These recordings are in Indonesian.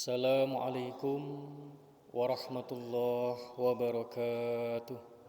Assalamualaikum warahmatullahi wabarakatuh.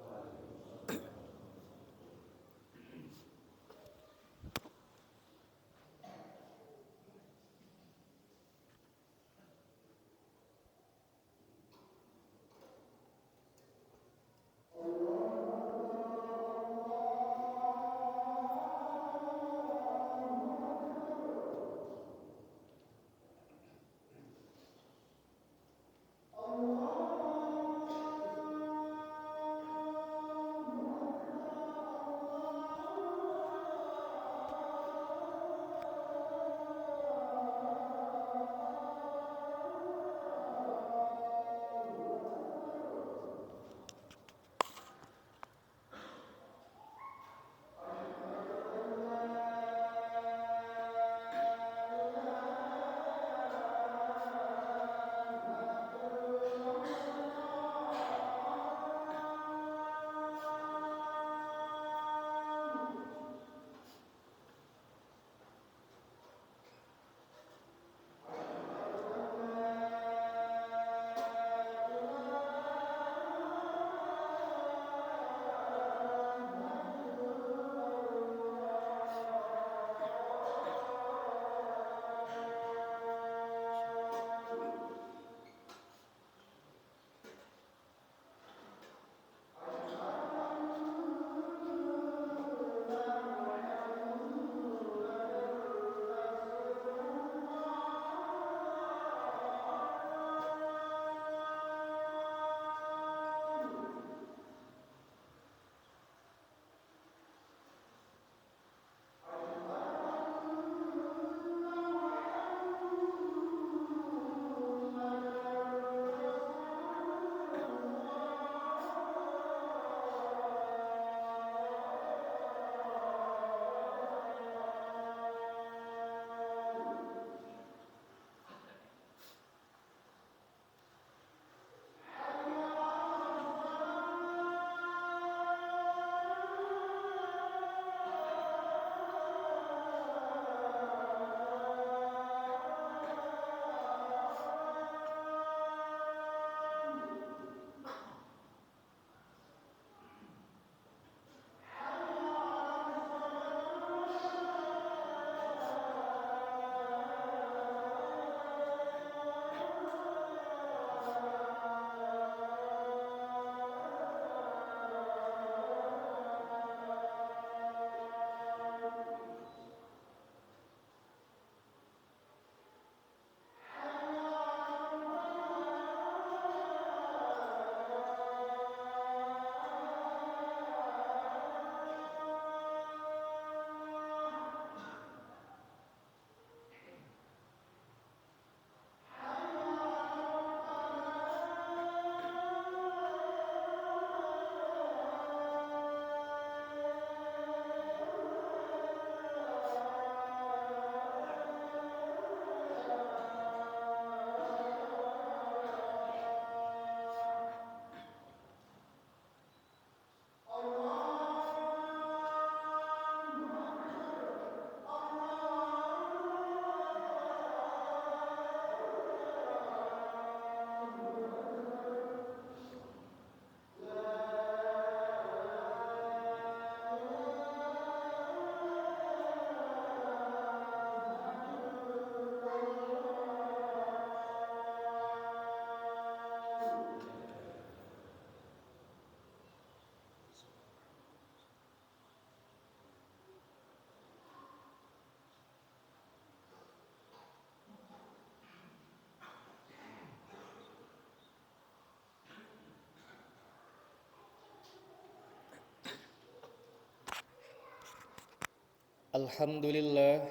Alhamdulillah,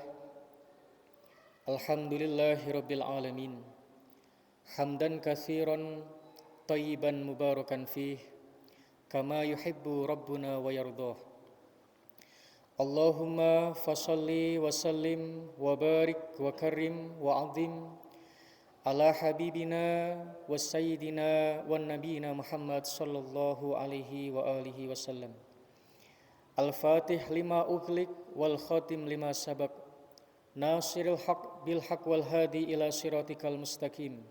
alhamdulillahirabbil alamin. Hamdan katsiran thayyiban mubarakan fih, kama yuhibbu rabbuna wa yardah. Allahumma fashalli wa sallim wa barik wa karim wa azim ala habibina wa sayyidina wa nabiyina Muhammad sallallahu alaihi wa alihi wasallam. Al-Fatih lima ughliq wal khatim lima sabaq. Nasiril haq bil haq wal hadi ila siratikal mustaqim.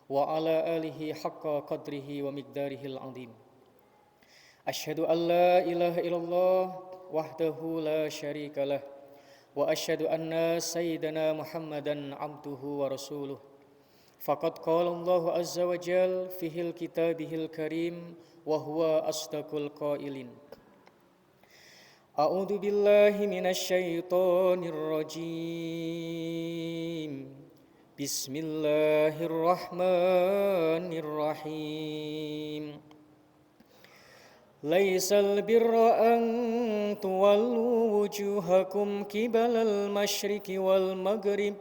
وعلى آله حق قدره ومقداره العظيم أشهد أن لا إله إلا الله وحده لا شريك له وأشهد أن سيدنا محمدا عبده ورسوله فقد قال الله عز وجل في كتابه الكريم وهو أصدق القائلين أعوذ بالله من الشيطان الرجيم بسم الله الرحمن الرحيم ليس البر أن تولوا وجوهكم قبل المشرق والمغرب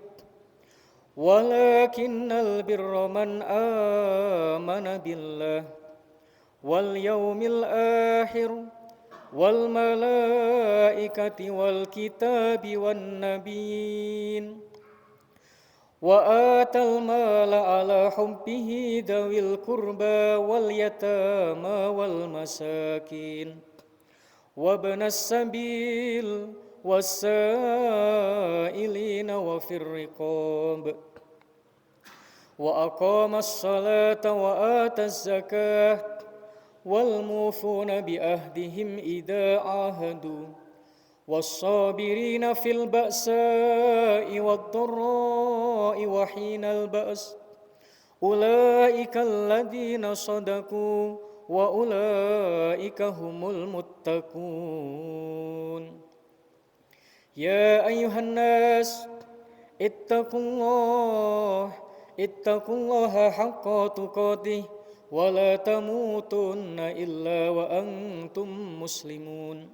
ولكن البر من آمن بالله واليوم الآخر والملائكة والكتاب والنبيين وآتى المال على حبه ذوي القربى واليتامى والمساكين وابن السبيل والسائلين وفي الرقاب وأقام الصلاة وآتى الزكاة والموفون بعهدهم إذا عاهدوا والصابرين في البأساء والضراء وحين البأس أولئك الذين صدقوا وأولئك هم المتقون يا أيها الناس اتقوا الله حق تقاته ولا تموتن إلا وأنتم مسلمون.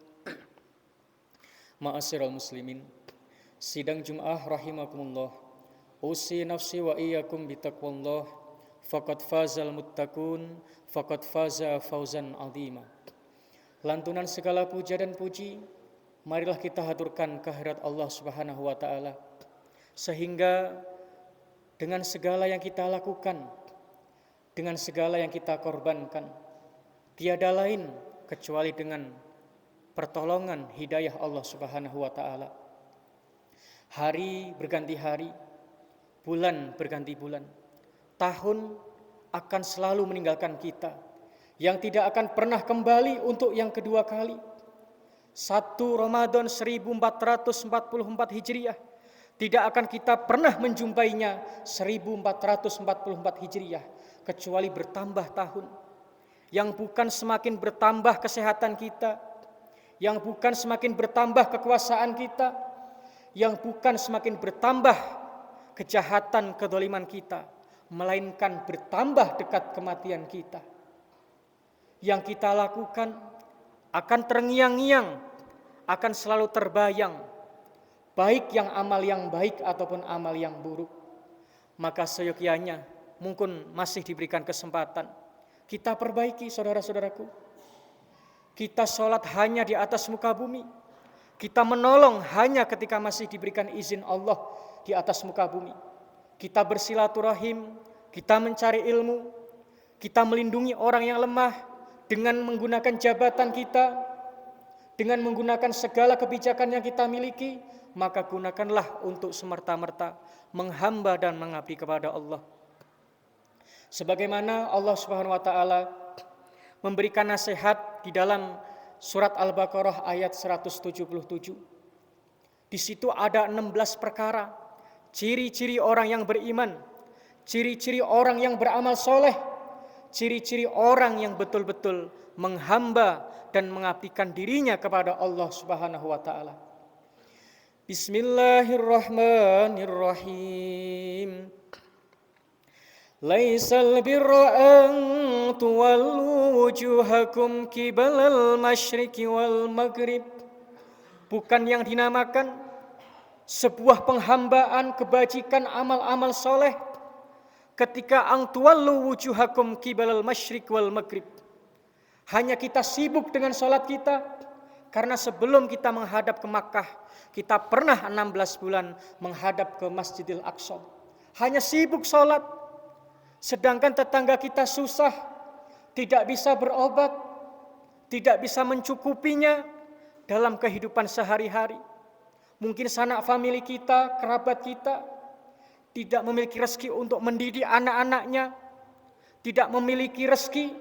Ma'asyiral muslimin, sidang Jum'ah rahimakumullah. Usi nafsi wa iyyakum bitaqwallah, faqad fazal muttaqun, faqad faza fawzan azima. Lantunan segala puja dan puji, marilah kita haturkan kehadirat Allah Subhanahu wa taala, sehingga dengan segala yang kita lakukan, dengan segala yang kita korbankan, tiada lain kecuali dengan pertolongan hidayah Allah Subhanahu wa taala. Hari berganti hari, bulan berganti bulan, tahun akan selalu meninggalkan kita, yang tidak akan pernah kembali untuk yang kedua kali. 1 Ramadan 1444 Hijriah tidak akan kita pernah menjumpainya 1444 Hijriah, kecuali bertambah tahun, yang bukan semakin bertambah kesehatan kita, yang bukan semakin bertambah kekuasaan kita, yang bukan semakin bertambah kejahatan kedzaliman kita, melainkan bertambah dekat kematian kita. Yang kita lakukan akan terngiang-ngiang, akan selalu terbayang, baik yang amal yang baik ataupun amal yang buruk. Maka seyogyanya mungkin masih diberikan kesempatan, kita perbaiki saudara-saudaraku. Kita sholat hanya di atas muka bumi. Kita menolong hanya ketika masih diberikan izin Allah di atas muka bumi. Kita bersilaturahim, kita mencari ilmu, kita melindungi orang yang lemah dengan menggunakan jabatan kita, dengan menggunakan segala kebijakan yang kita miliki, maka gunakanlah untuk semerta-merta menghamba dan mengabdi kepada Allah. Sebagaimana Allah Subhanahu wa taala memberikan nasihat di dalam surat Al-Baqarah ayat 177. Di situ ada 16 perkara, ciri-ciri orang yang beriman, ciri-ciri orang yang beramal soleh, ciri-ciri orang yang betul-betul menghamba dan mengabdikan dirinya kepada Allah Subhanahu wa taala. Bismillahirrahmanirrahim. Laisal birra an tuwallu wujuhakum qibalal masyriqi wal maghrib. Bukan yang dinamakan sebuah penghambaan, kebajikan, amal-amal soleh ketika ang tuwallu wujuhakum qibalal masyriq wal maghrib. Hanya kita sibuk dengan sholat kita, karena sebelum kita menghadap ke Makkah, kita pernah 16 bulan menghadap ke Masjidil Aqsa. Hanya sibuk sholat. Sedangkan tetangga kita susah, tidak bisa berobat, tidak bisa mencukupinya dalam kehidupan sehari-hari. Mungkin sanak famili kita, kerabat kita tidak memiliki rezeki untuk mendidik anak-anaknya, tidak memiliki rezeki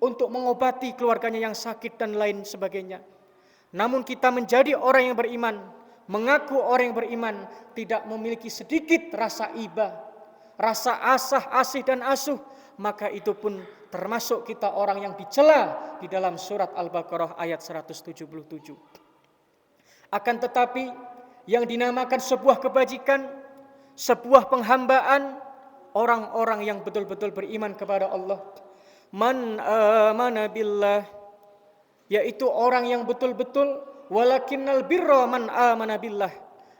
untuk mengobati keluarganya yang sakit dan lain sebagainya. Namun kita menjadi orang yang beriman, mengaku orang yang beriman, tidak memiliki sedikit rasa iba, rasa asah, asih dan asuh, maka itu pun termasuk kita orang yang dicela di dalam surat Al-Baqarah ayat 177. Akan tetapi yang dinamakan sebuah kebajikan, sebuah penghambaan, orang-orang yang betul-betul beriman kepada Allah, man amana billah, yaitu orang yang betul-betul walakinnal birra man amana billah,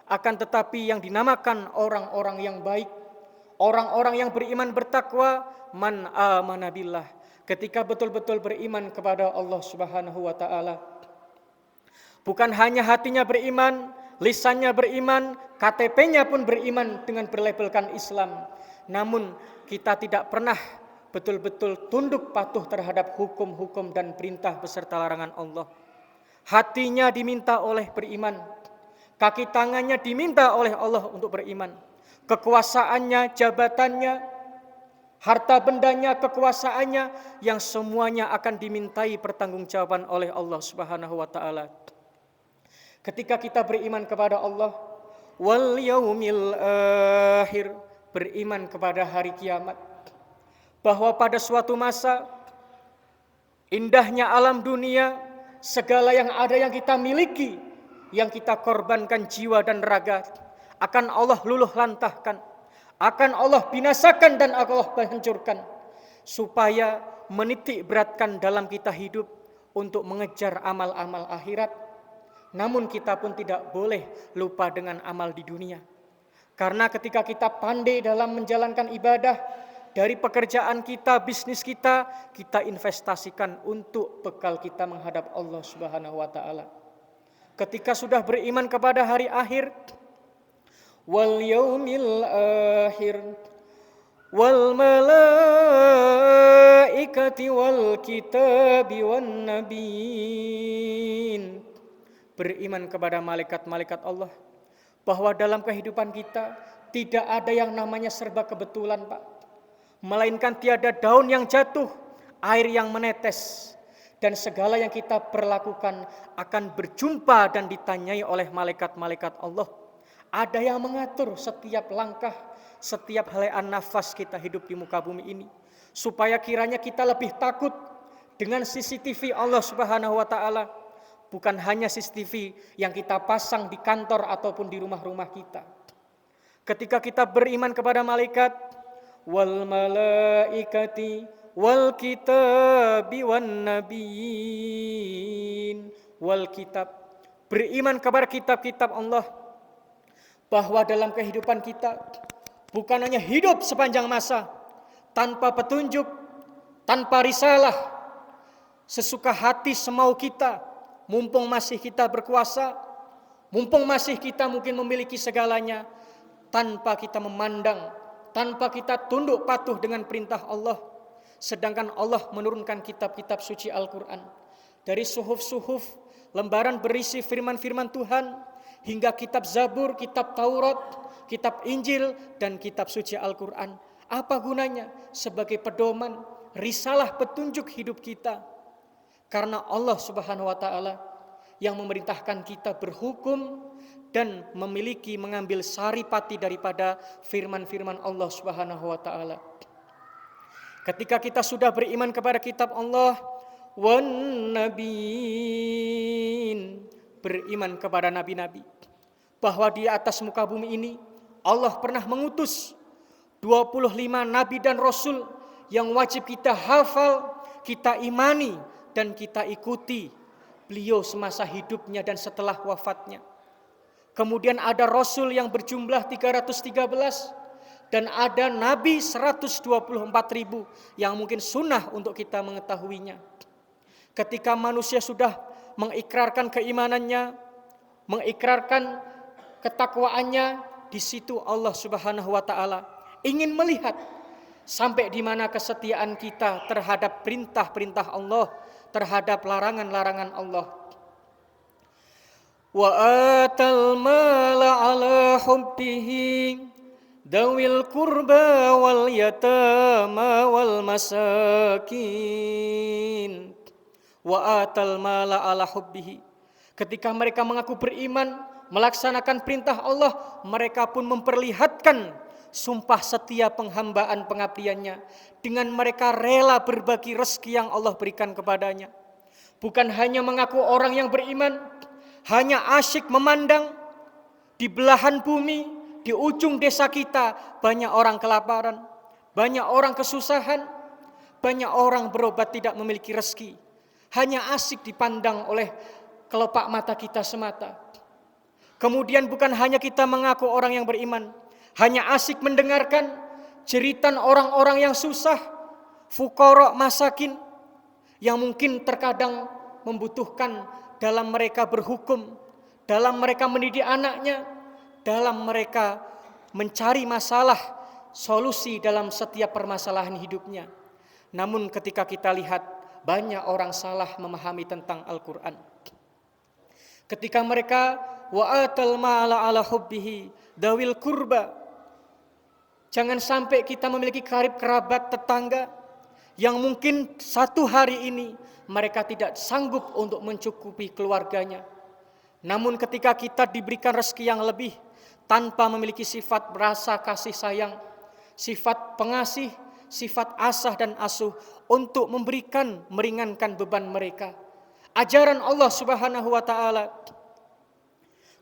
akan tetapi yang dinamakan orang-orang yang baik, orang-orang yang beriman bertakwa, man amana billah, ketika betul-betul beriman kepada Allah Subhanahu wa taala. Bukan hanya hatinya beriman, lisannya beriman, KTP-nya pun beriman dengan berlabelkan Islam. Namun kita tidak pernah betul-betul tunduk patuh terhadap hukum-hukum dan perintah beserta larangan Allah. Hatinya diminta oleh beriman, kaki tangannya diminta oleh Allah untuk beriman, kekuasaannya, jabatannya, harta bendanya, kekuasaannya, yang semuanya akan dimintai pertanggungjawaban oleh Allah Subhanahu wa taala. Ketika kita beriman kepada Allah, wal yaumil akhir, beriman kepada hari kiamat, bahwa pada suatu masa indahnya alam dunia, segala yang ada yang kita miliki, yang kita korbankan jiwa dan raga, akan Allah luluh lantahkan, akan Allah binasakan dan Allah hancurkan, supaya menitik beratkan dalam kita hidup untuk mengejar amal-amal akhirat. Namun kita pun tidak boleh lupa dengan amal di dunia. Karena ketika kita pandai dalam menjalankan ibadah, dari pekerjaan kita, bisnis kita, kita investasikan untuk bekal kita menghadap Allah Subhanahu wa taala. Ketika sudah beriman kepada hari akhir, wal yaumil akhir, wal malaikati wal kitabi wan nabiyyin, beriman kepada malaikat-malaikat Allah, bahwa dalam kehidupan kita tidak ada yang namanya serba kebetulan, Pak. Melainkan tiada daun yang jatuh, air yang menetes, dan segala yang kita perlakukan akan berjumpa dan ditanyai oleh malaikat-malaikat Allah. Ada yang mengatur setiap langkah, setiap helean nafas kita hidup di muka bumi ini, supaya kiranya kita lebih takut dengan CCTV Allah Subhanahu wa taala. Bukan hanya CCTV yang kita pasang di kantor ataupun di rumah-rumah kita. Ketika kita beriman kepada malaikat, wal malaikati wal kitabi wan nabiyyin wal kitab, beriman kepada kitab-kitab Allah, bahwa dalam kehidupan kita bukan hanya hidup sepanjang masa tanpa petunjuk, tanpa risalah, sesuka hati semau kita, mumpung masih kita berkuasa, mumpung masih kita mungkin memiliki segalanya, tanpa kita memandang, tanpa kita tunduk patuh dengan perintah Allah. Sedangkan Allah menurunkan kitab-kitab suci Al-Quran, dari suhuf-suhuf, lembaran berisi firman-firman Tuhan, hingga kitab Zabur, kitab Taurat, kitab Injil, dan kitab suci Al-Quran. Apa gunanya? Sebagai pedoman, risalah petunjuk hidup kita. Karena Allah Subhanahu wa taala yang memerintahkan kita berhukum dan mengambil saripati daripada firman-firman Allah Subhanahu wa taala. Ketika kita sudah beriman kepada kitab Allah, wan nabiyyin, beriman kepada nabi-nabi, bahwa di atas muka bumi ini Allah pernah mengutus 25 nabi dan rasul yang wajib kita hafal, kita imani, dan kita ikuti beliau semasa hidupnya dan setelah wafatnya. Kemudian ada rasul yang berjumlah 313 dan ada nabi 124.000 yang mungkin sunnah untuk kita mengetahuinya. Ketika manusia sudah mengikrarkan keimanannya, mengikrarkan ketakwaannya, di situ Allah Subhanahu wa taala ingin melihat sampai di mana kesetiaan kita terhadap perintah-perintah Allah, terhadap larangan-larangan Allah. Wa atal mala ala hubbihi dawil qurba wal yatama wal masakin wa atal mala ala hubbihi. Ketika mereka mengaku beriman, melaksanakan perintah Allah, mereka pun memperlihatkan sumpah setia penghambaan pengabdiannya dengan mereka rela berbagi rezeki yang Allah berikan kepadanya. Bukan hanya mengaku orang yang beriman, hanya asyik memandang di belahan bumi, di ujung desa kita banyak orang kelaparan, banyak orang kesusahan, banyak orang berobat tidak memiliki rezeki. Hanya asyik dipandang oleh kelopak mata kita semata. Kemudian bukan hanya kita mengaku orang yang beriman, hanya asyik mendengarkan jeritan orang-orang yang susah, fuqara, masakin, yang mungkin terkadang membutuhkan dalam mereka berhukum, dalam mereka mendidik anaknya, dalam mereka mencari masalah, solusi dalam setiap permasalahan hidupnya. Namun ketika kita lihat banyak orang salah memahami tentang Al-Quran. Ketika mereka wa'atal ma'ala ala hubbihi dawil kurba, jangan sampai kita memiliki karib kerabat tetangga yang mungkin satu hari ini mereka tidak sanggup untuk mencukupi keluarganya. Namun ketika kita diberikan rezeki yang lebih, tanpa memiliki sifat rasa kasih sayang, sifat pengasih, sifat asah dan asuh untuk memberikan, meringankan beban mereka. Ajaran Allah Subhanahu wa ta'ala.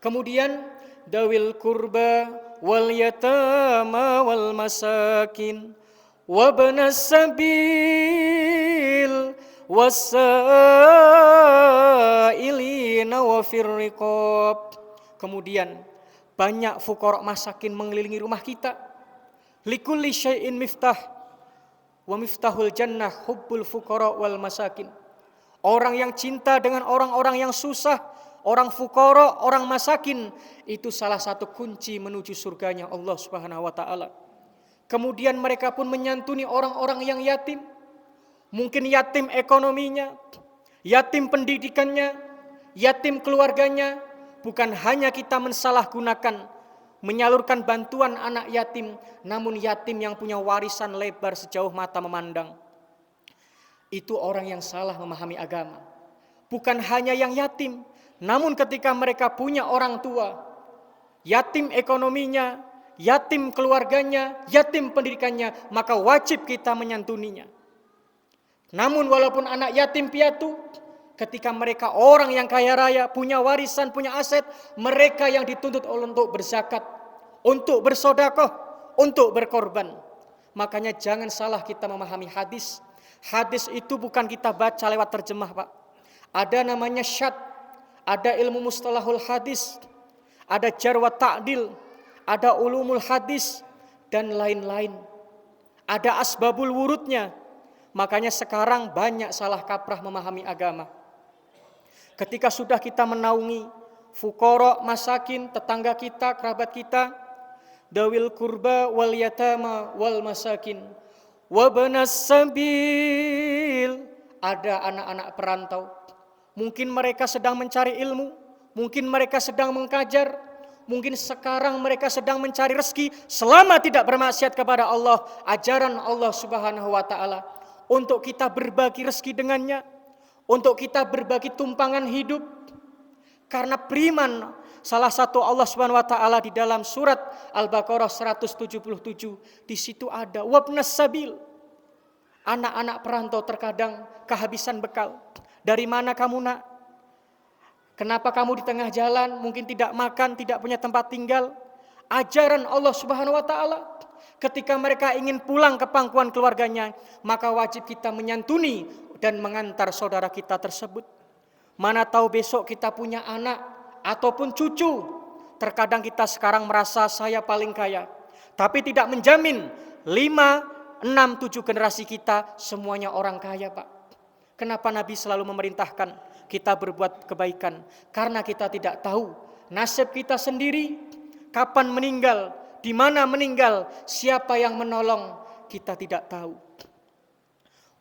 Kemudian dawil kurba wal yatama wal masakin wabnas sabil wasailina wa firriqab. Kemudian banyak fuqara masakin mengelilingi rumah kita. Likulli syai'in miftah wa miftahul jannah hubbul fuqara wal masakin. Orang yang cinta dengan orang-orang yang susah, orang fuqara, orang masakin, itu salah satu kunci menuju surganya Allah Subhanahu wa ta'ala. Kemudian mereka pun menyantuni orang-orang yang yatim. Mungkin yatim ekonominya, yatim pendidikannya, yatim keluarganya. Bukan hanya kita mensalahgunakan, menyalurkan bantuan anak yatim, namun yatim yang punya warisan lebar sejauh mata memandang. Itu orang yang salah memahami agama. Bukan hanya yang yatim, namun ketika mereka punya orang tua, yatim ekonominya, yatim keluarganya, yatim pendidikannya, maka wajib kita menyantuninya. Namun walaupun anak yatim piatu, ketika mereka orang yang kaya raya, punya warisan, punya aset, mereka yang dituntut untuk berzakat, untuk bersedekah, untuk berkorban. Makanya jangan salah kita memahami hadis. Hadis itu bukan kita baca lewat terjemah, Pak. Ada namanya syad, ada ilmu mustalahul hadis, ada jar wa ta'dil, ada ulumul hadis, dan lain-lain. Ada asbabul wurudnya. Makanya sekarang banyak salah kaprah memahami agama. Ketika sudah kita menaungi fuqara, masakin, tetangga kita, kerabat kita, dawil kurba wal yatama wal masakin wabnas sabil, ada anak-anak perantau. Mungkin mereka sedang mencari ilmu, mungkin mereka sedang mengkajar, mungkin sekarang mereka sedang mencari rezeki selama tidak bermaksiat kepada Allah, ajaran Allah Subhanahu wa ta'ala, untuk kita berbagi rezeki dengannya, untuk kita berbagi tumpangan hidup. Karena beriman, salah satu Allah Subhanahu wa ta'ala di dalam surat Al-Baqarah 177, di situ ada wabnas sabil. Anak-anak perantau terkadang kehabisan bekal. Dari mana kamu, nak? Kenapa kamu di tengah jalan mungkin tidak makan, tidak punya tempat tinggal? Ajaran Allah Subhanahu wa ta'ala, ketika mereka ingin pulang ke pangkuan keluarganya, maka wajib kita menyantuni dan mengantar saudara kita tersebut. Mana tahu besok kita punya anak ataupun cucu. Terkadang kita sekarang merasa saya paling kaya, tapi tidak menjamin 5, 6, 7 generasi kita semuanya orang kaya, Pak. Kenapa Nabi selalu memerintahkan kita berbuat kebaikan? Karena kita tidak tahu nasib kita sendiri, kapan meninggal, di mana meninggal, siapa yang menolong, kita tidak tahu.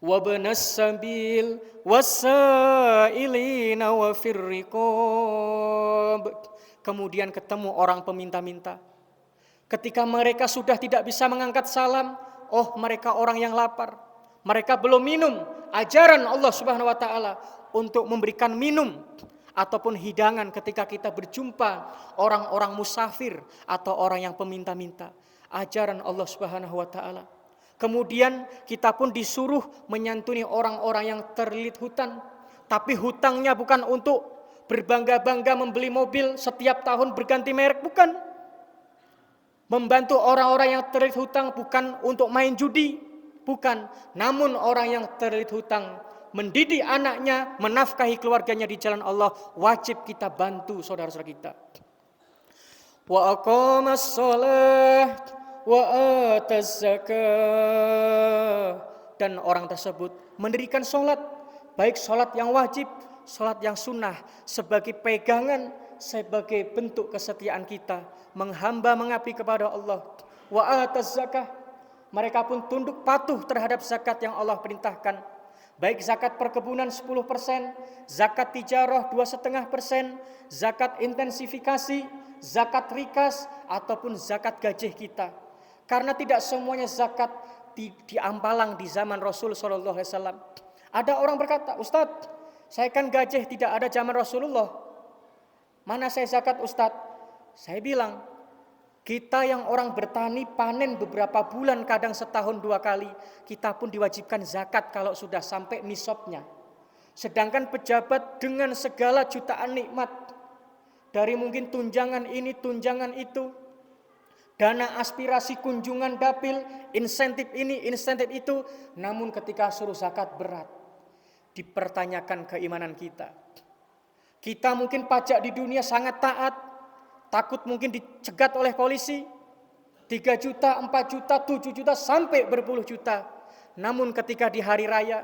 Wabnas sabil wasailina wa firriqab. Kemudian ketemu orang peminta-minta. Ketika mereka sudah tidak bisa mengangkat salam, oh mereka orang yang lapar. Mereka belum minum ajaran Allah Subhanahu wa taala untuk memberikan minum ataupun hidangan ketika kita berjumpa orang-orang musafir atau orang yang peminta-minta. Ajaran Allah Subhanahu wa taala. Kemudian kita pun disuruh menyantuni orang-orang yang terlilit hutang. Tapi hutangnya bukan untuk berbangga-bangga membeli mobil setiap tahun berganti merek, bukan. Membantu orang-orang yang terlilit hutang bukan untuk main judi, bukan. Namun orang yang terlilit hutang mendidik anaknya, menafkahi keluarganya di jalan Allah, wajib kita bantu saudara-saudara kita. Wa aqamas shalah wa ataz zakah, dan orang tersebut mendirikan sholat, baik sholat yang wajib, sholat yang sunnah, sebagai pegangan, sebagai bentuk kesetiaan kita menghamba mengabdi kepada Allah. Wa ataz zakah, mereka pun tunduk patuh terhadap zakat yang Allah perintahkan, baik zakat perkebunan 10%, zakat tijarah 2,5%, zakat intensifikasi, zakat rikas, ataupun zakat gajih kita. Karena tidak semuanya zakat diampalang di zaman Rasul SAW. Ada orang berkata, Ustadz, saya kan gajih tidak ada zaman Rasulullah. Mana saya zakat Ustadz? Saya bilang, kita yang orang bertani panen beberapa bulan, kadang setahun 2 kali, kita pun diwajibkan zakat kalau sudah sampai nisabnya. Sedangkan pejabat dengan segala jutaan nikmat, dari mungkin tunjangan ini, tunjangan itu, dana aspirasi kunjungan dapil, insentif ini, insentif itu, namun ketika suruh zakat berat. Dipertanyakan keimanan kita. Kita mungkin pajak di dunia sangat taat, takut mungkin dicegat oleh polisi, 3 juta, 4 juta, 7 juta, sampai berpuluh juta. Namun ketika di hari raya,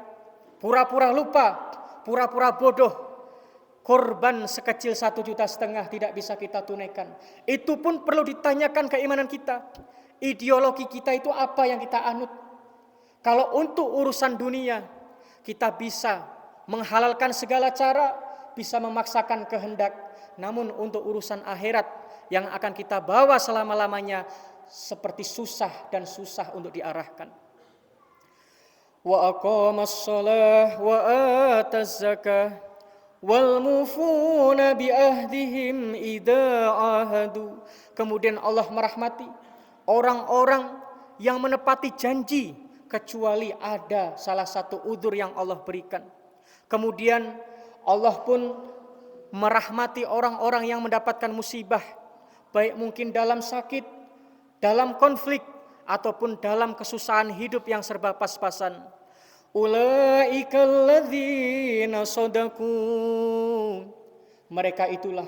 pura-pura lupa, pura-pura bodoh, korban sekecil 1,5 juta tidak bisa kita tunaikan. Itu pun perlu ditanyakan keimanan kita. Ideologi kita itu apa yang kita anut? Kalau untuk urusan dunia, kita bisa menghalalkan segala cara, bisa memaksakan kehendak. Namun untuk urusan akhirat yang akan kita bawa selama-lamanya, seperti susah dan susah untuk diarahkan. Wa aqamas shalah wa ataz zakah wal mufuna bi ahdihim idza ahadu. Kemudian Allah merahmati orang-orang yang menepati janji kecuali ada salah satu udzur yang Allah berikan. Kemudian Allah pun merahmati orang-orang yang mendapatkan musibah, baik mungkin dalam sakit, dalam konflik, ataupun dalam kesusahan hidup yang serba pas-pasan. Ulaikal ladzina shadaku. Mereka itulah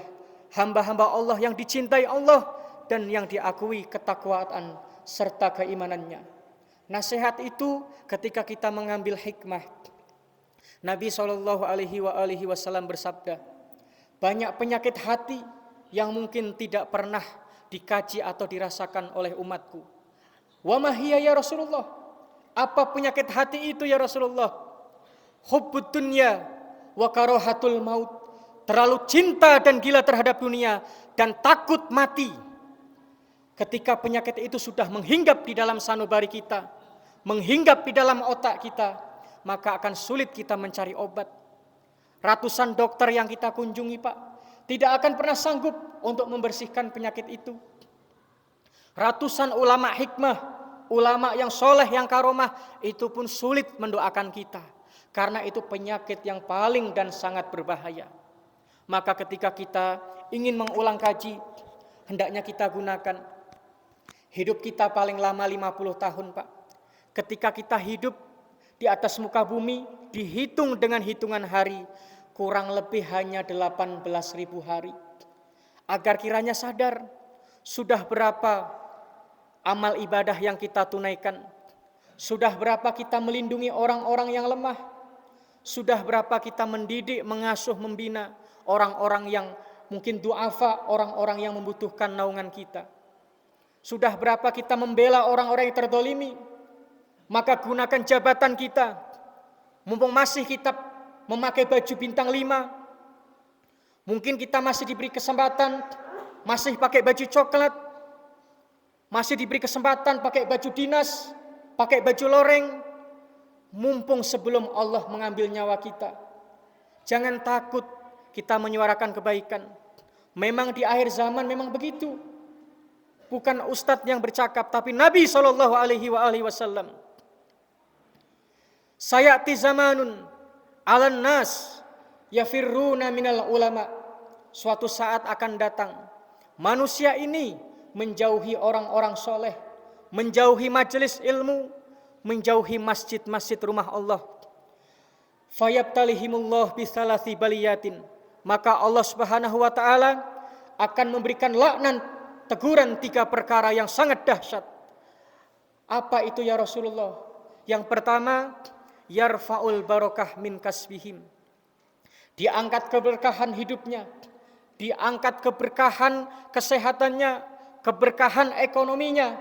hamba-hamba Allah yang dicintai Allah dan yang diakui ketakwaan serta keimanannya. Nasihat itu ketika kita mengambil hikmah. Nabi SAW bersabda, banyak penyakit hati yang mungkin tidak pernah dikaji atau dirasakan oleh umatku. Wa ma hiya ya Rasulullah? Apa penyakit hati itu ya Rasulullah? Hubbud dunya wa karahatul maut. Terlalu cinta dan gila terhadap dunia dan takut mati. Ketika penyakit itu sudah menghinggap di dalam sanubari kita, menghinggap di dalam otak kita, maka akan sulit kita mencari obat. Ratusan dokter yang kita kunjungi, Pak, tidak akan pernah sanggup untuk membersihkan penyakit itu. Ratusan ulama hikmah, ulama yang soleh, yang karomah, itu pun sulit mendoakan kita. Karena itu penyakit yang paling dan sangat berbahaya. Maka ketika kita ingin mengulang kaji, hendaknya kita gunakan hidup kita paling lama 50 tahun, Pak. Ketika kita hidup di atas muka bumi, dihitung dengan hitungan hari, kurang lebih hanya 18.000 hari. Agar kiranya sadar, sudah berapa amal ibadah yang kita tunaikan, sudah berapa kita melindungi orang-orang yang lemah, sudah berapa kita mendidik, mengasuh, membina orang-orang yang mungkin du'afa, orang-orang yang membutuhkan naungan kita. Sudah berapa kita membela orang-orang yang terdolimi. Maka gunakan jabatan kita, mumpung masih kita memakai baju bintang 5, mungkin kita masih diberi kesempatan, masih pakai baju coklat, Masih diberi kesempatan pakai baju dinas, pakai baju loreng, mumpung sebelum Allah mengambil nyawa kita. Jangan takut kita menyuarakan kebaikan. Memang di akhir zaman memang begitu. Bukan ustadz yang bercakap, tapi Nabi SAW. Sayati zamanun alan nas yafirruna minal ulama. Suatu saat akan datang, manusia ini menjauhi orang-orang soleh, menjauhi majelis ilmu, menjauhi masjid-masjid rumah Allah. Fayabtalihimullah bisalasi baliyatin. Maka Allah Subhanahu wa ta'ala akan memberikan laknat, teguran 3 perkara yang sangat dahsyat. Apa itu ya Rasulullah? Yang pertama, yarfa'ul barokah min kasbihim. Diangkat keberkahan hidupnya, diangkat keberkahan kesehatannya, keberkahan ekonominya.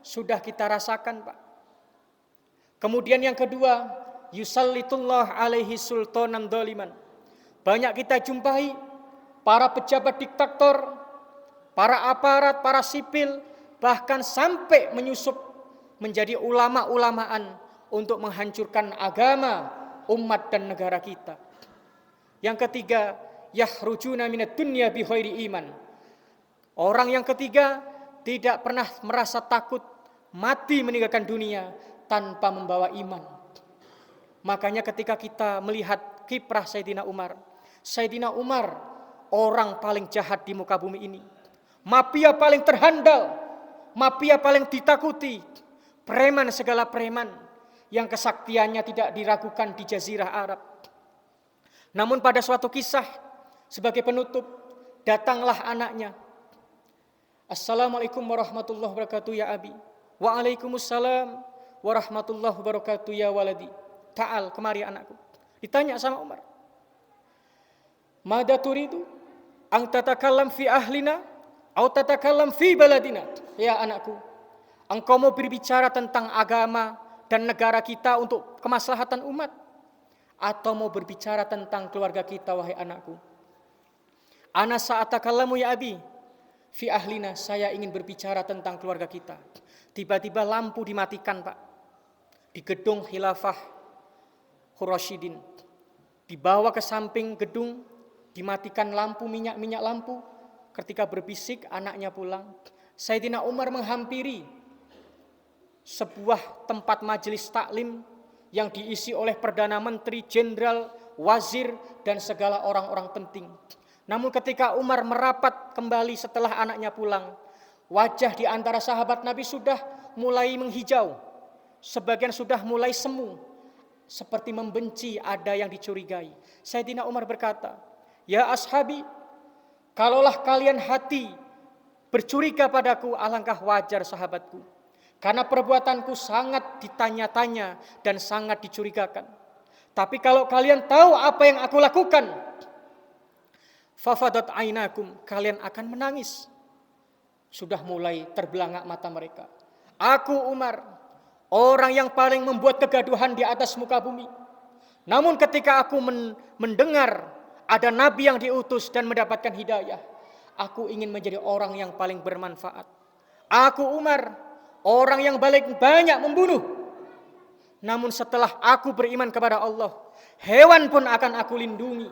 Sudah kita rasakan, Pak. Kemudian yang kedua, yusallitullah alaihi sultanan doliman. Banyak kita jumpai para pejabat diktator, para aparat, para sipil, bahkan sampai menyusup menjadi ulama-ulamaan untuk menghancurkan agama, umat dan negara kita. Yang ketiga, yakhrujuna minad dunya bi ghairi iman. Orang yang ketiga tidak pernah merasa takut mati meninggalkan dunia tanpa membawa iman. Makanya ketika kita melihat kiprah Sayyidina Umar orang paling jahat di muka bumi ini. Mafia paling terhandal, mafia paling ditakuti, preman segala preman yang kesaktiannya tidak diragukan di Jazirah Arab. Namun pada suatu kisah sebagai penutup, datanglah anaknya. Assalamualaikum warahmatullahi wabarakatuh ya abi. Waalaikumsalam warahmatullahi wabarakatuh ya waladi. Ta'al, kemari anakku. Ditanya sama Umar. Mada turidu? Ang tatakallam fi ahlina? Au tatakallam fi baladina? Ya anakku, engkau mau berbicara tentang agama dan negara kita untuk kemaslahatan umat? Atau mau berbicara tentang keluarga kita, wahai anakku? Ana sa'atakallamu ya abi. Fi ahlina, saya ingin berbicara tentang keluarga kita. Tiba-tiba lampu dimatikan, Pak. Di gedung Khilafah Khurasyidin. Dibawa ke samping gedung, dimatikan lampu, minyak lampu. Ketika berbisik, anaknya pulang. Sayyidina Umar menghampiri sebuah tempat majelis taklim yang diisi oleh Perdana Menteri, Jenderal, Wazir, dan segala orang-orang penting. Namun ketika Umar merapat kembali setelah anaknya pulang, wajah di antara sahabat Nabi sudah mulai menghijau. Sebagian sudah mulai semu, seperti membenci, ada yang dicurigai. Sayyidina Umar berkata, ya ashabi, kalaulah kalian hati bercuriga padaku, alangkah wajar sahabatku. Karena perbuatanku sangat ditanya-tanya dan sangat dicurigakan. Tapi kalau kalian tahu apa yang aku lakukan, fafadat ainakum, kalian akan menangis. Sudah mulai terbelangak mata mereka. Aku Umar, orang yang paling membuat kegaduhan di atas muka bumi. Namun ketika aku mendengar ada nabi yang diutus dan mendapatkan hidayah, aku ingin menjadi orang yang paling bermanfaat. Aku Umar, orang yang paling banyak membunuh. Namun setelah aku beriman kepada Allah, hewan pun akan aku lindungi.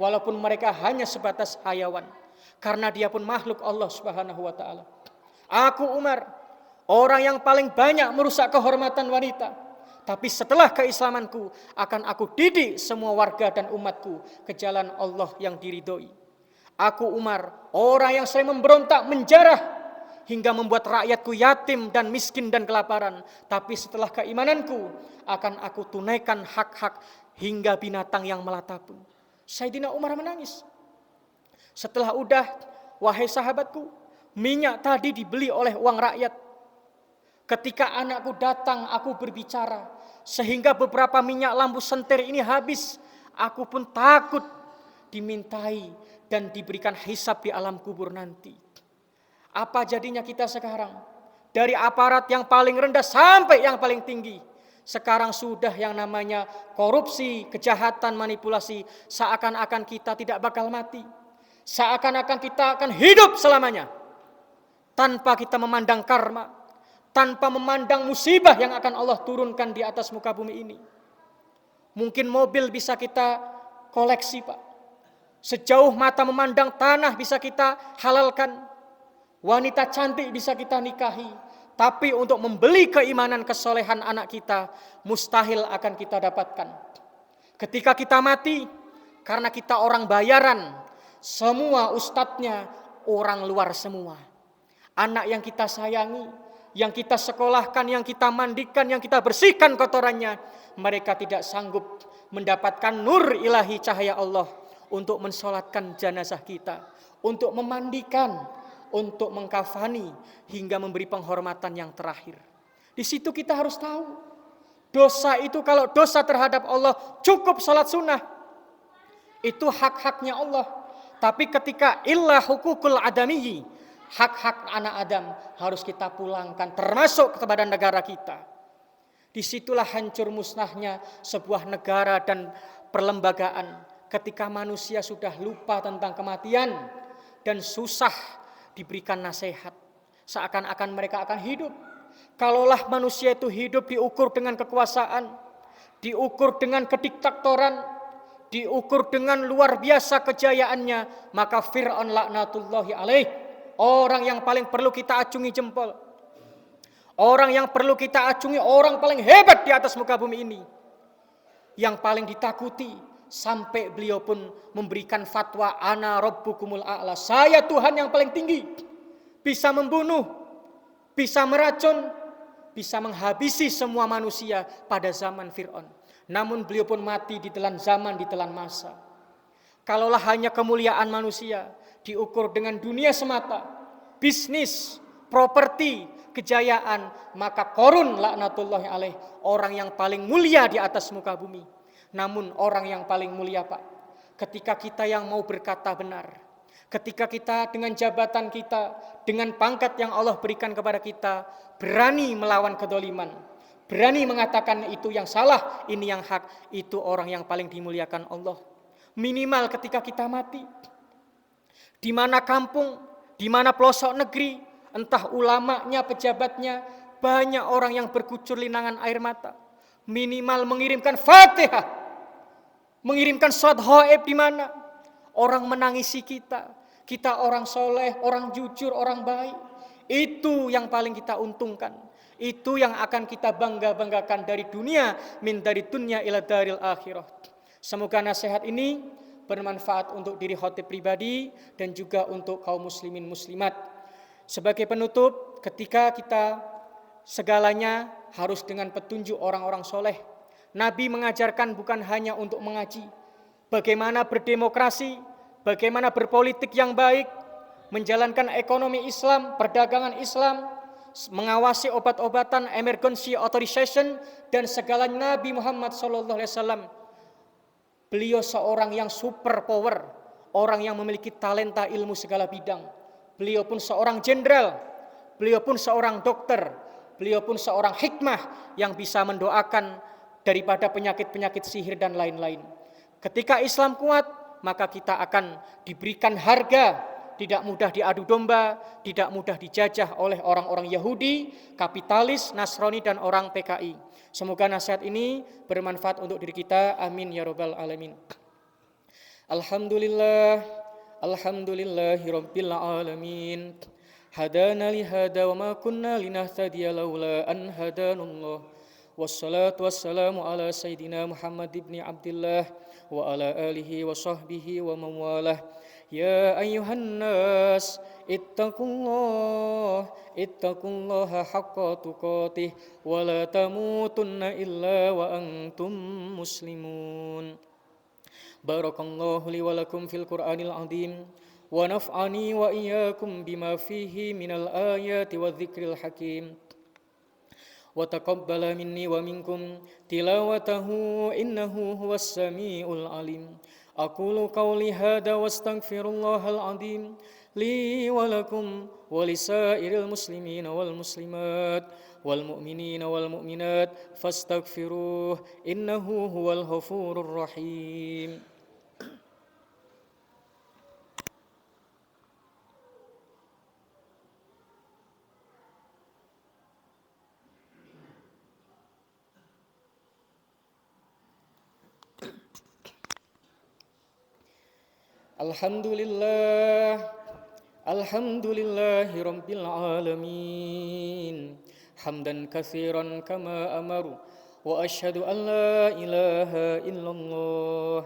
Walaupun mereka hanya sebatas hayawan. Karena dia pun makhluk Allah Subhanahu wa ta'ala. Aku Umar, orang yang paling banyak merusak kehormatan wanita. Tapi setelah keislamanku, akan aku didik semua warga dan umatku ke jalan Allah yang diridhoi. Aku Umar, orang yang sering memberontak, menjarah, hingga membuat rakyatku yatim dan miskin dan kelaparan. Tapi setelah keimananku, akan aku tunaikan hak-hak hingga binatang yang melata pun. Sayyidina Umar menangis. Setelah udah, wahai sahabatku, minyak tadi dibeli oleh uang rakyat. Ketika anakku datang, aku berbicara. Sehingga beberapa minyak lampu sentir ini habis. Aku pun takut dimintai dan diberikan hisab di alam kubur nanti. Apa jadinya kita sekarang? Dari aparat yang paling rendah sampai yang paling tinggi. Sekarang sudah yang namanya korupsi, kejahatan, manipulasi. Seakan-akan kita tidak bakal mati. Seakan-akan kita akan hidup selamanya. tanpa kita memandang karma, tanpa memandang musibah yang akan Allah turunkan di atas muka bumi ini. Mungkin mobil bisa kita koleksi, Pak. Sejauh mata memandang tanah bisa kita halalkan. Wanita cantik bisa kita nikahi. Tapi untuk membeli keimanan kesolehan anak kita, mustahil akan kita dapatkan. Ketika kita mati, karena kita orang bayaran, semua ustadznya orang luar semua. Anak yang kita sayangi, yang kita sekolahkan, yang kita mandikan, yang kita bersihkan kotorannya, mereka tidak sanggup mendapatkan nur ilahi cahaya Allah untuk mensolatkan jenazah kita, untuk memandikan, untuk mengkafani, hingga memberi penghormatan yang terakhir. Di situ kita harus tahu, dosa itu kalau dosa terhadap Allah cukup salat sunnah, itu hak-haknya Allah. Tapi ketika illa hukukul adamiyyi, hak-hak anak Adam harus kita pulangkan, termasuk kepada negara kita. Disitulah hancur musnahnya sebuah negara dan perlembagaan, ketika manusia sudah lupa tentang kematian dan susah diberikan nasihat, seakan-akan mereka akan hidup. Kalaulah manusia itu hidup diukur dengan kekuasaan, diukur dengan kediktatoran, diukur dengan luar biasa kejayaannya, maka Fir'aun laknatullahi alaih, orang yang paling perlu kita acungi jempol, orang yang perlu kita acungi, orang paling hebat di atas muka bumi ini, yang paling ditakuti, sampai beliau pun memberikan fatwa, ana rabbukumul a'la, saya Tuhan yang paling tinggi, bisa membunuh, bisa meracun, bisa menghabisi semua manusia pada zaman Fir'aun. Namun beliau pun mati di telan zaman, di telan masa. Kalaulah hanya kemuliaan manusia diukur dengan dunia semata, bisnis, properti, kejayaan, maka Qarun laknatullahi alaih, orang yang paling mulia di atas muka bumi. Namun orang yang paling mulia, Pak, ketika kita yang mau berkata benar, ketika kita dengan jabatan kita, dengan pangkat yang Allah berikan kepada kita, berani melawan kedoliman, berani mengatakan itu yang salah, ini yang hak, itu orang yang paling dimuliakan Allah. Minimal ketika kita mati, di mana kampung, di mana pelosok negeri, entah ulamanya, pejabatnya, banyak orang yang berkucur linangan air mata, minimal mengirimkan Fatihah, mengirimkan surat haib, di mana orang menangisi kita, kita orang soleh, orang jujur, orang baik. Itu yang paling kita untungkan, itu yang akan kita bangga-banggakan dari dunia, min dari dunia ila daril akhirah. Semoga nasihat ini bermanfaat untuk diri khotib pribadi dan juga untuk kaum muslimin muslimat. Sebagai penutup, ketika kita segalanya harus dengan petunjuk orang-orang soleh. Nabi mengajarkan bukan hanya untuk mengaji, bagaimana berdemokrasi, bagaimana berpolitik yang baik, menjalankan ekonomi Islam, perdagangan Islam, mengawasi obat-obatan, emergency authorization, dan segalanya. Nabi Muhammad SAW, beliau seorang yang super power, orang yang memiliki talenta ilmu segala bidang. Beliau pun seorang jenderal, beliau pun seorang dokter, beliau pun seorang hikmah yang bisa mendoakan daripada penyakit-penyakit sihir dan lain-lain. Ketika Islam kuat, maka kita akan diberikan harga, tidak mudah diadu domba, tidak mudah dijajah oleh orang-orang Yahudi, kapitalis, Nasrani, dan orang PKI. Semoga nasihat ini bermanfaat untuk diri kita. Amin ya rabbal alamin. Alhamdulillah, alhamdulillahi rabbil alamin. Hadana lihada wa ma kunna linahtadiya laula an hadanallah. Wassalatu wassalamu ala sayyidina Muhammad ibn Abdullah wa ala alihi wa sahbihi wa mawalah. Ya ayyuhan nas, ittaqullaha haqqa tuqatih wa la tamutunna illa wa antum muslimun. Barakallahu li wa lakum fil Qur'anil azim wa naf'ani wa iyyakum bima fihi minal ayati wadh-dhikril hakim. Wa taqabbala minni wa minkum tilawatahu innahu huwas samiul alim. Aqulu qawli hadza wastaghfirullahal azim li wa lakum wa lisairil muslimin wal muslimat wal mu'minin wal mu'minat fastaghfiruh innahu huwal ghafurur rahim. Alhamdulillah, alhamdulillahi rabbil alamin. Hamdan katsiran kama amaru wa asyhadu an la ilaha illallah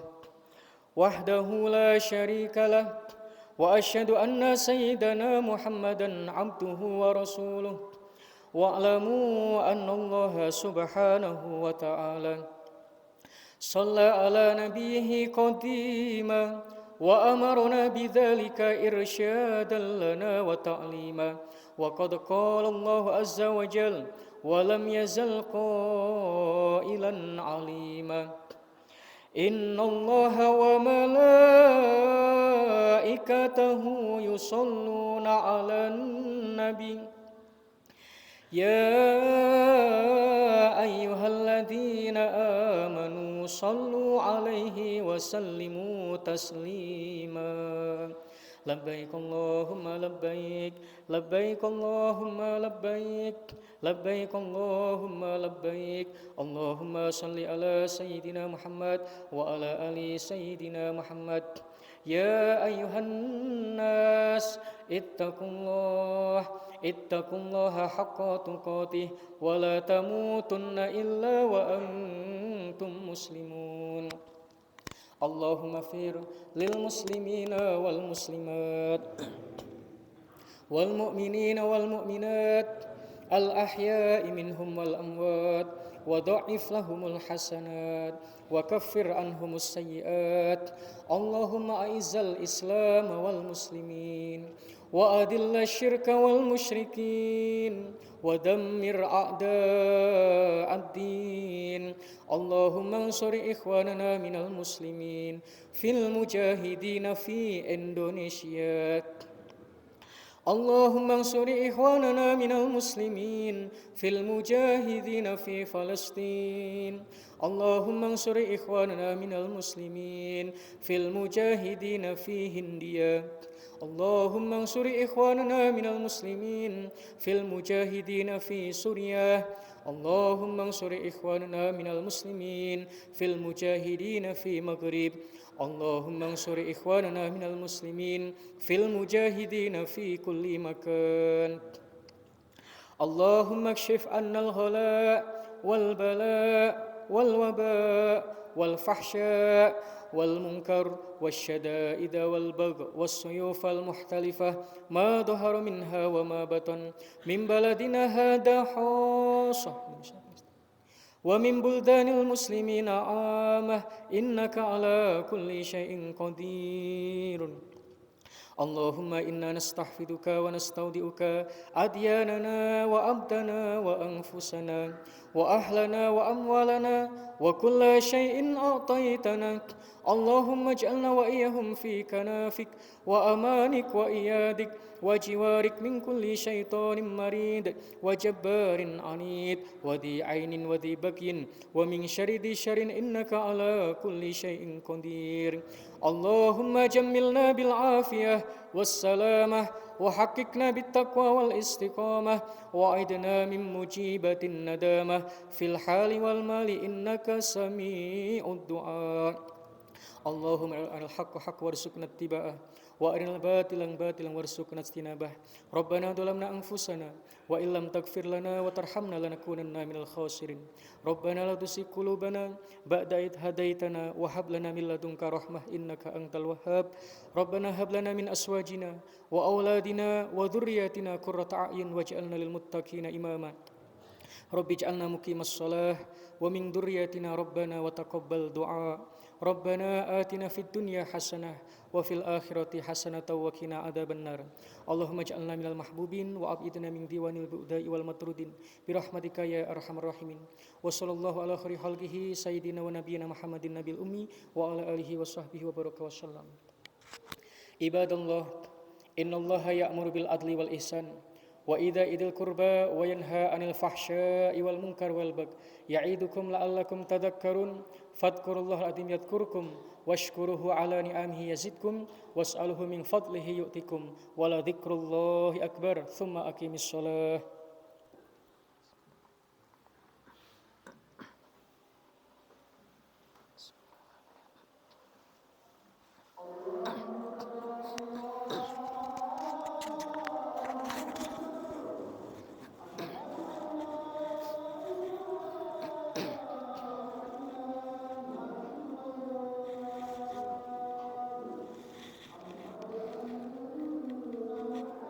wahdahu la syarika lah wa asyhadu anna sayyidana Muhammadan abduhu wa rasuluh. Wa'lamu anna Allah subhanahu wa ta'ala shalla ala nabiyhi qadima wa amarna bidzalika irsyadan lana wa ta'lima. Wa qad qala Allah azza wa jalla wa lam yazal qailan alima. Inna Allah wa malaikatahu yusalluna 'alan nabi ya ayyuhalladzina amanu sallu 'alaihi wa sallimu taslima. Labbaik Allahumma labbaik, labbaik Allahumma labbaik, labbaik Allahumma labbaik. Allahumma salli ala Sayyidina Muhammad wa ala ali Sayyidina Muhammad. Ya ayyuhan nas ittaqullah, ittaqullaha haqqa tuqatih wa la tamutunna illa wa antum muslimun. Allahumma fir lil muslimina wal muslimat wal mu'minina wal mu'minat al ahya'i minhum wal amwat wa dha'if lahumul hasanat wa kaffir anhumus sayyi'at. Allahumma a'izzal islam wal muslimin wa adilla syirka wal musyrikin wa dammir a'da'ad-din. Allahumma ansur ikhwanana minal muslimin fil mujahidina fi Indonesia. Allahumma ansur ikhwanana minal muslimin fil mujahidina fi Palestin. Allahumma ansur ikhwanana minal muslimin fil mujahidina fi Hindia. Allahumma ansur ikhwanana minal muslimin fil mujahidina fi Suriah. Allahumma ansur ikhwanana minal muslimin fil mujahidina fi Maghrib. Allahumma ansur ikhwanana minal muslimin fil mujahidina fi kulli makan. Allahumma kshif annal ghala wal bala wal waba wal fahsya wal munkar wasyada'id wal bagh wassuyuf al muhtalifah ma dhahara minha wa ma batan min baladina hadha khassa wa min buldanil muslimina amah innaka ala kulli syai'in qadirun. Allahumma inna nastahfiduka wa nastaudi'uka adyanana wa abdana wa anfusana wa ahlana wa amwalana wa kulla syai'in a'taitana. Allahumma ij'alna wa iyahum fi kanafik wa amanik wa iyadik wa jiwarik min kulli syaitanin marid wa jabbarin anid wa di ainin wa di bagyin wa min syarri di syarrin innaka ala kulli syai'in qadir. Allahumma jammilna bil afiyah was salamah wa haqiqna bit taqwa wal istiqamah wa aidna min mujibatin nadamah fil hali wal mali innaka sami'ud du'a. Allahumma arinal haqqa haqqan warzuqna ittiba'ah wa arinal batila batilan warzuqna ijtinabah. Rabbana dhalamna anfusana wa illam taghfir lana wa tarhamna lanakunanna minal khasirin. Rabbana la tuzigh qulubana ba'da idh hadaitana wa hab lana min ladunka rahmah innaka antal wahhab. Rabbana hab lana min azwajina wa auladina wa dhurriyyatina qurrata a'yun waj'alna lil muttaqina imama. Rabbi ij'alna muqimas shalah wa min dhurriyyatina rabbana wa taqabbal du'a. Rabbana atina fid dunya hasanah wa fil akhirati hasanatan wa qina adzabannar. Allahumma ij'alna minal mahbubin wa abidna min diwanil bu'da'i wal matrudin bi rahmatika ya arhamar rahimin. Wa sallallahu ala khairi khalqihi sayyidina wa nabiyyina Muhammadin nabil ummi wa ala alihi wa sahbihi wa baraka wasallam. Ibadallah, innallaha ya'muru bil adli wal ihsan wa ida'il qurba wa yanha 'anil fahsya'i wal munkar wal bagh ya'idukum la'allakum tadhakkarun. Fadhkurullahal azim yadhkurkum washkuruhu 'ala ni'amihi yazidkum was'aluhu min fadlihi yu'tikum wa la dzikrullahi akbar. Tsumma aqimis shalah.